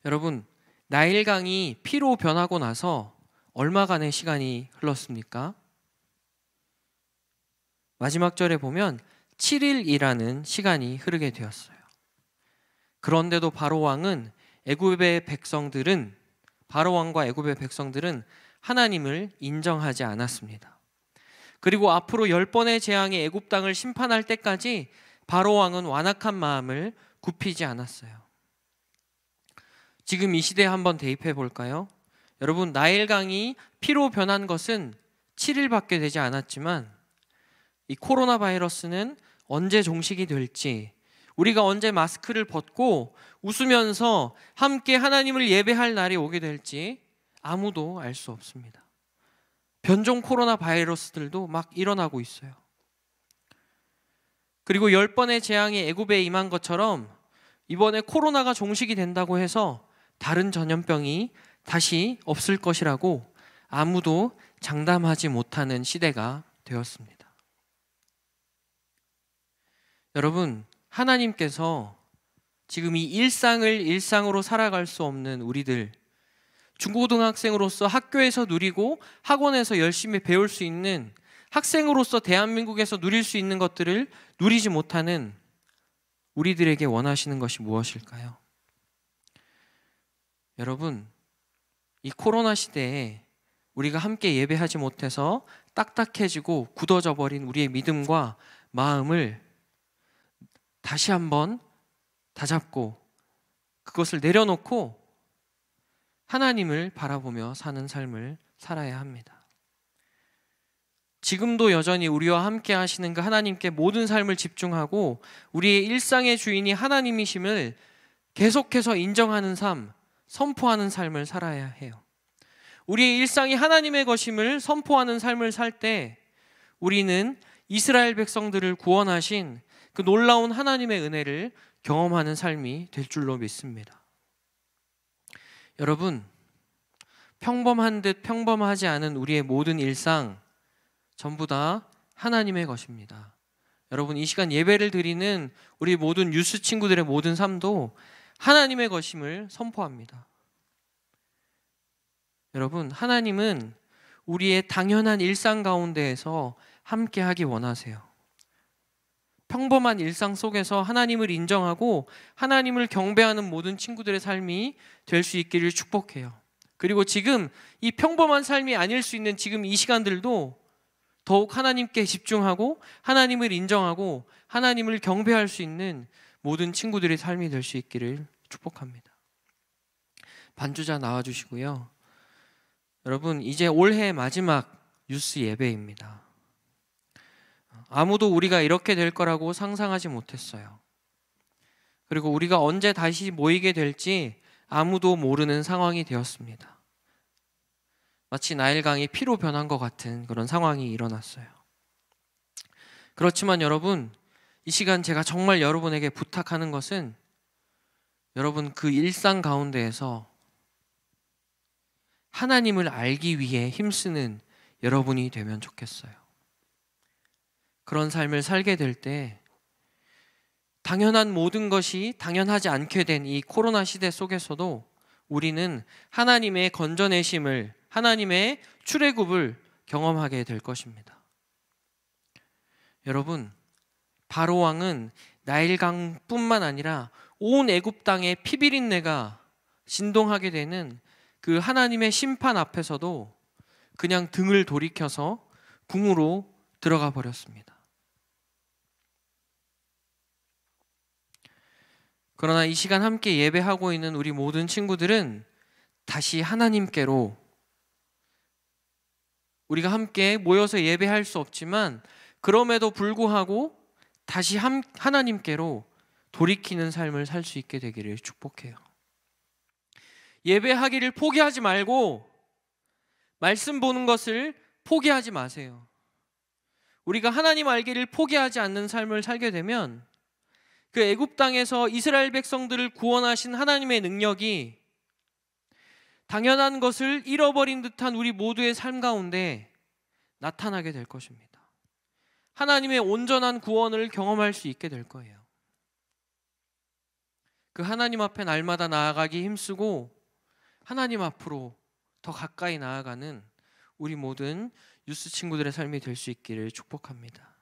여러분, 나일강이 피로 변하고 나서 얼마간의 시간이 흘렀습니까? 마지막 절에 보면 7일이라는 시간이 흐르게 되었어요. 그런데도 바로왕과 애굽의 백성들은 하나님을 인정하지 않았습니다. 그리고 앞으로 10번의 재앙이 애굽 땅을 심판할 때까지 바로왕은 완악한 마음을 굽히지 않았어요. 지금 이 시대에 한번 대입해 볼까요? 여러분, 나일강이 피로 변한 것은 7일밖에 되지 않았지만 이 코로나 바이러스는 언제 종식이 될지, 우리가 언제 마스크를 벗고 웃으면서 함께 하나님을 예배할 날이 오게 될지 아무도 알 수 없습니다. 변종 코로나 바이러스들도 막 일어나고 있어요. 그리고 10번의 재앙이 애굽에 임한 것처럼 이번에 코로나가 종식이 된다고 해서 다른 전염병이 다시 없을 것이라고 아무도 장담하지 못하는 시대가 되었습니다. 여러분, 하나님께서 지금 이 일상을 일상으로 살아갈 수 없는 우리들, 중고등학생으로서 학교에서 누리고 학원에서 열심히 배울 수 있는, 학생으로서 대한민국에서 누릴 수 있는 것들을 누리지 못하는 우리들에게 원하시는 것이 무엇일까요? 여러분, 이 코로나 시대에 우리가 함께 예배하지 못해서 딱딱해지고 굳어져 버린 우리의 믿음과 마음을 다시 한번 다잡고 그것을 내려놓고 하나님을 바라보며 사는 삶을 살아야 합니다. 지금도 여전히 우리와 함께 하시는 그 하나님께 모든 삶을 집중하고 우리의 일상의 주인이 하나님이심을 계속해서 인정하는 삶, 선포하는 삶을 살아야 해요. 우리의 일상이 하나님의 것임을 선포하는 삶을 살 때 우리는 이스라엘 백성들을 구원하신 그 놀라운 하나님의 은혜를 경험하는 삶이 될 줄로 믿습니다. 여러분, 평범한 듯 평범하지 않은 우리의 모든 일상 전부 다 하나님의 것입니다. 여러분, 이 시간 예배를 드리는 우리 모든 유스 친구들의 모든 삶도 하나님의 것임을 선포합니다. 여러분, 하나님은 우리의 당연한 일상 가운데에서 함께 하기 원하세요. 평범한 일상 속에서 하나님을 인정하고 하나님을 경배하는 모든 친구들의 삶이 될 수 있기를 축복해요. 그리고 지금 이 평범한 삶이 아닐 수 있는 지금 이 시간들도 더욱 하나님께 집중하고 하나님을 인정하고 하나님을 경배할 수 있는 모든 친구들의 삶이 될 수 있기를 축복합니다. 반주자 나와주시고요. 여러분, 이제 올해 마지막 유스 예배입니다. 아무도 우리가 이렇게 될 거라고 상상하지 못했어요. 그리고 우리가 언제 다시 모이게 될지 아무도 모르는 상황이 되었습니다. 마치 나일강이 피로 변한 것 같은 그런 상황이 일어났어요. 그렇지만 여러분, 이 시간 제가 정말 여러분에게 부탁하는 것은 여러분 그 일상 가운데에서 하나님을 알기 위해 힘쓰는 여러분이 되면 좋겠어요. 그런 삶을 살게 될 때 당연한 모든 것이 당연하지 않게 된 이 코로나 시대 속에서도 우리는 하나님의 건져내심을, 하나님의 출애굽을 경험하게 될 것입니다. 여러분, 바로 왕은 나일강뿐만 아니라 온 애굽 땅의 피비린내가 진동하게 되는 그 하나님의 심판 앞에서도 그냥 등을 돌이켜서 궁으로 들어가 버렸습니다. 그러나 이 시간 함께 예배하고 있는 우리 모든 친구들은 다시 하나님께로, 우리가 함께 모여서 예배할 수 없지만 그럼에도 불구하고 다시 하나님께로 돌이키는 삶을 살 수 있게 되기를 축복해요. 예배하기를 포기하지 말고 말씀 보는 것을 포기하지 마세요. 우리가 하나님 알기를 포기하지 않는 삶을 살게 되면 그 애굽 땅에서 이스라엘 백성들을 구원하신 하나님의 능력이 당연한 것을 잃어버린 듯한 우리 모두의 삶 가운데 나타나게 될 것입니다. 하나님의 온전한 구원을 경험할 수 있게 될 거예요. 그 하나님 앞에 날마다 나아가기 힘쓰고 하나님 앞으로 더 가까이 나아가는 우리 모든 유스 친구들의 삶이 될 수 있기를 축복합니다.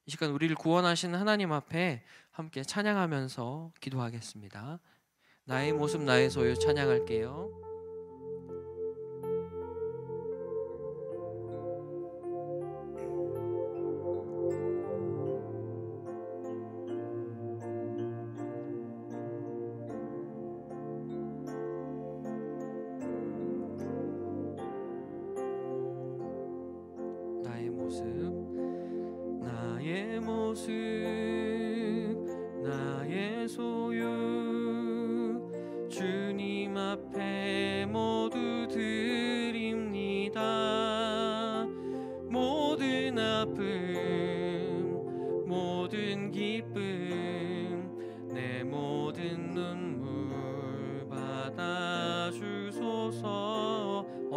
이 시간 우리를 구원하신 하나님 앞에 함께 찬양하면서 기도하겠습니다. 나의 모습 나의 소유 찬양할게요.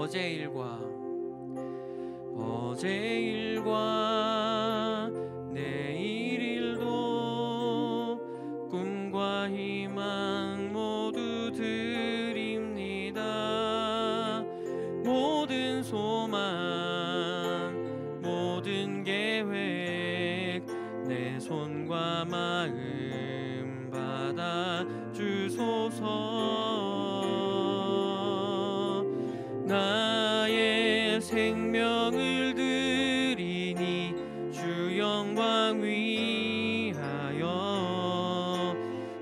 어제 일과 내일 일도 꿈과 희망 모두 드립니다. 모든 소망 모든 계획 내 손과 마음 받아 주소서. 나의 생명을 드리니 주 영광 위하여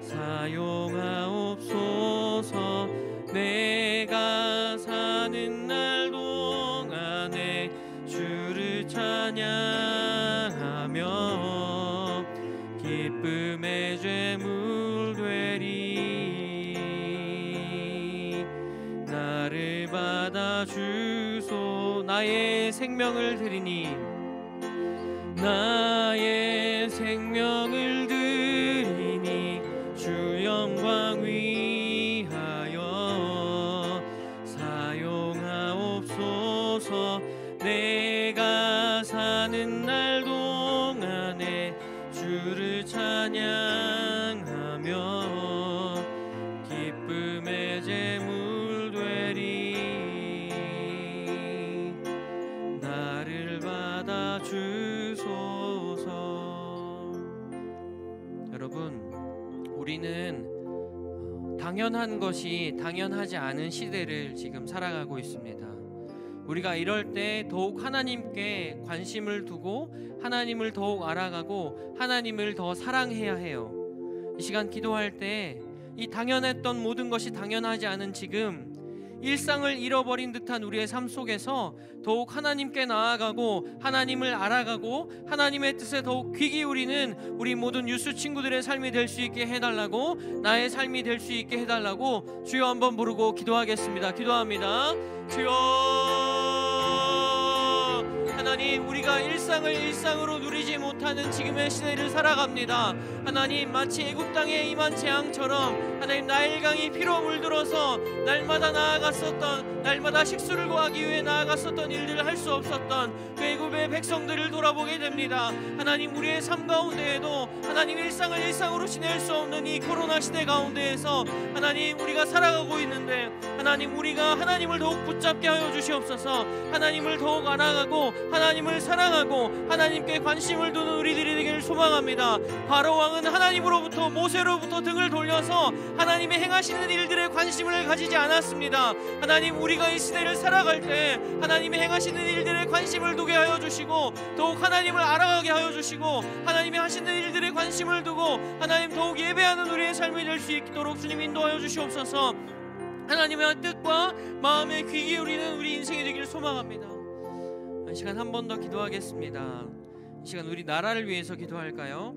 사용하옵소서. 내가 사는 날 동안에 주를 찬양하며 기쁨의 제물 되리. 나를 받아 주소. 나의 생명을 드리니 나의 생명을 드리니 주 영광 위하여 사용하옵소서. 내가 사는 날 동안에 주를 찬양하며 기쁨의 제물 되리. 나를 받아 주소서. 여러분, 우리는 당연한 것이 당연하지 않은 시대를 지금 살아가고 있습니다. 우리가 이럴 때 더욱 하나님께 관심을 두고 하나님을 더욱 알아가고 하나님을 더 사랑해야 해요. 이 시간 기도할 때 이 당연했던 모든 것이 당연하지 않은 지금 일상을 잃어버린 듯한 우리의 삶 속에서 더욱 하나님께 나아가고 하나님을 알아가고 하나님의 뜻에 더욱 귀 기울이는 우리 모든 유스 친구들의 삶이 될 수 있게 해달라고, 나의 삶이 될 수 있게 해달라고 주여 한번 부르고 기도하겠습니다. 기도합니다. 주여, 하나님, 우리가 일상을 일상으로 누리지 못하는 지금의 시대를 살아갑니다. 하나님, 마치 애굽 땅에 임한 재앙처럼 하나님, 나일강이 피로 물들어서 날마다 나아갔었던, 날마다 식수를 구하기 위해 나아갔었던 일들을 할 수 없었던 그 애굽의 백성들을 돌아보게 됩니다. 하나님, 우리의 삶 가운데에도 하나님, 일상을 일상으로 지낼 수 없는 이 코로나 시대 가운데에서 하나님, 우리가 살아가고 있는데 하나님, 우리가 하나님을 더욱 붙잡게 하여 주시옵소서. 하나님을 더욱 알아가고 하나님을 사랑하고 하나님께 관심을 두는 우리들이 되기를 소망합니다. 바로 왕은 하나님으로부터, 모세로부터 등을 돌려서 하나님의 행하시는 일들에 관심을 가지지 않았습니다. 하나님, 우리가 이 시대를 살아갈 때 하나님의 행하시는 일들에 관심을 두게 하여 주시고 더욱 하나님을 알아가게 하여 주시고 하나님의 하시는 일들에 관심을 두고 하나님 더욱 예배하는 우리의 삶이 될 수 있도록 주님 인도하여 주시옵소서. 하나님의 뜻과 마음에 귀 기울이는 우리 인생이 되기를 소망합니다. 이 시간 한 번 더 기도하겠습니다. 이 시간 우리 나라를 위해서 기도할까요?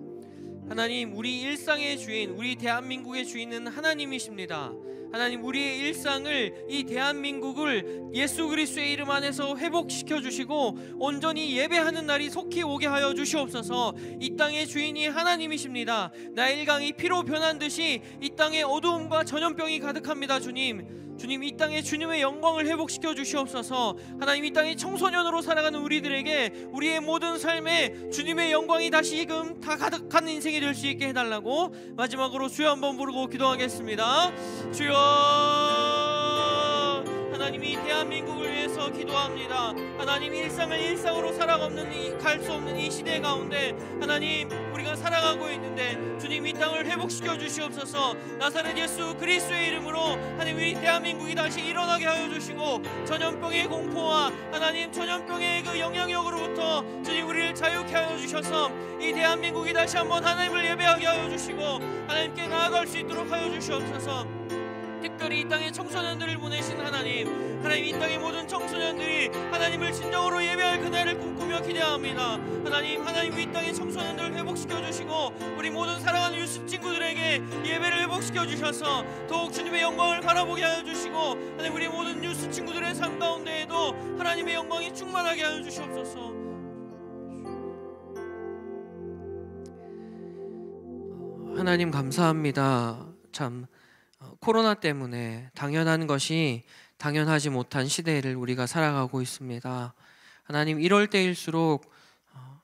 하나님, 우리 일상의 주인, 우리 대한민국의 주인은 하나님이십니다. 하나님, 우리의 일상을, 이 대한민국을 예수 그리스도의 이름 안에서 회복시켜 주시고 온전히 예배하는 날이 속히 오게 하여 주시옵소서. 이 땅의 주인이 하나님이십니다. 나일강이 피로 변한 듯이 이 땅에 어두움과 전염병이 가득합니다. 주님, 이 땅에 주님의 영광을 회복시켜 주시옵소서. 하나님, 이 땅에 청소년으로 살아가는 우리들에게 우리의 모든 삶에 주님의 영광이 다시금 다 가득한 인생이 될 수 있게 해달라고 마지막으로 주여 한번 부르고 기도하겠습니다. 주여, 하나님, 이 대한민국을 위해서 기도합니다. 하나님, 일상을 일상으로 갈 수 없는 이 시대 가운데 하나님, 우리가 살아가고 있는데 주님, 이 땅을 회복시켜 주시옵소서. 나사렛 예수 그리스도의 이름으로 하나님, 우리 대한민국이 다시 일어나게 하여 주시고 전염병의 공포와 하나님, 전염병의 그 영향력으로부터 주님, 우리를 자유케 하여 주셔서 이 대한민국이 다시 한번 하나님을 예배하게 하여 주시고 하나님께 나아갈 수 있도록 하여 주시옵소서. 특별히 이 땅에 청소년들을 보내신 하나님, 이 땅의 모든 청소년들이 하나님을 진정으로 예배할 그날을 꿈꾸며 기대합니다. 하나님, 이 땅의 청소년들을 회복시켜 주시고 우리 모든 사랑하는 유스 친구들에게 예배를 회복시켜 주셔서 더욱 주님의 영광을 바라보게 하여 주시고 하나님, 우리 모든 유스 친구들의 삶 가운데에도 하나님의 영광이 충만하게 하여 주시옵소서. 하나님, 감사합니다. 참 코로나 때문에 당연한 것이 당연하지 못한 시대를 우리가 살아가고 있습니다. 하나님, 이럴 때일수록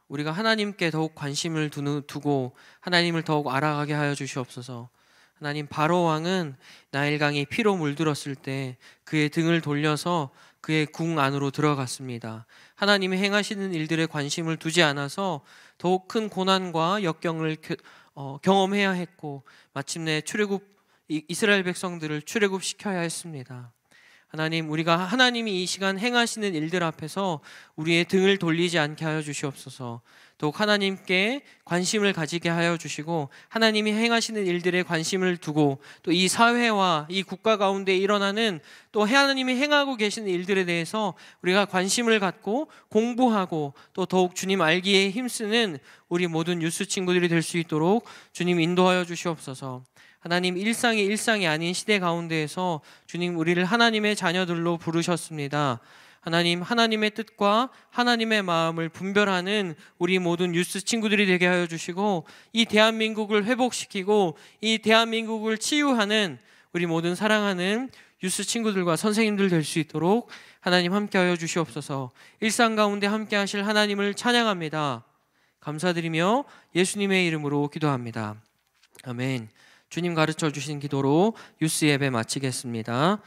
우리가 하나님께 더욱 관심을 두고 하나님을 더욱 알아가게 하여 주시옵소서. 하나님, 바로 왕은 나일강이 피로 물들었을 때 그의 등을 돌려서 그의 궁 안으로 들어갔습니다. 하나님이 행하시는 일들에 관심을 두지 않아서 더욱 큰 고난과 역경을 경험해야 했고, 마침내 이스라엘 백성들을 출애굽시켜야 했습니다. 하나님, 우리가 하나님이 이 시간 행하시는 일들 앞에서 우리의 등을 돌리지 않게 하여 주시옵소서. 더욱 하나님께 관심을 가지게 하여 주시고, 하나님이 행하시는 일들에 관심을 두고, 또 이 사회와 이 국가 가운데 일어나는 또 하나님이 행하고 계시는 일들에 대해서 우리가 관심을 갖고 공부하고, 또 더욱 주님 알기에 힘쓰는 우리 모든 유스 친구들이 될 수 있도록 주님 인도하여 주시옵소서. 하나님, 일상이 아닌 시대 가운데에서 주님, 우리를 하나님의 자녀들로 부르셨습니다. 하나님, 하나님의 뜻과 하나님의 마음을 분별하는 우리 모든 유스 친구들이 되게 하여 주시고, 이 대한민국을 회복시키고 이 대한민국을 치유하는 우리 모든 사랑하는 유스 친구들과 선생님들 될 수 있도록 하나님 함께하여 주시옵소서. 일상 가운데 함께하실 하나님을 찬양합니다. 감사드리며 예수님의 이름으로 기도합니다. 아멘. 주님 가르쳐 주신 기도로 유스 예배 마치겠습니다.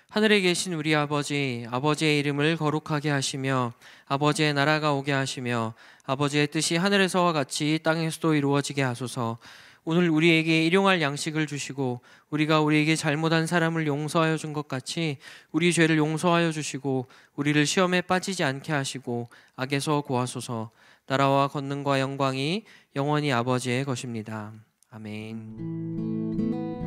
하늘에 계신 우리 아버지, 아버지의 이름을 거룩하게 하시며 아버지의 나라가 오게 하시며 아버지의 뜻이 하늘에서와 같이 땅에서도 이루어지게 하소서. 오늘 우리에게 일용할 양식을 주시고, 우리가 우리에게 잘못한 사람을 용서하여 준 것 같이 우리 죄를 용서하여 주시고, 우리를 시험에 빠지지 않게 하시고 악에서 구하소서. 나라와 권능과 영광이 영원히 아버지의 것입니다. 아멘.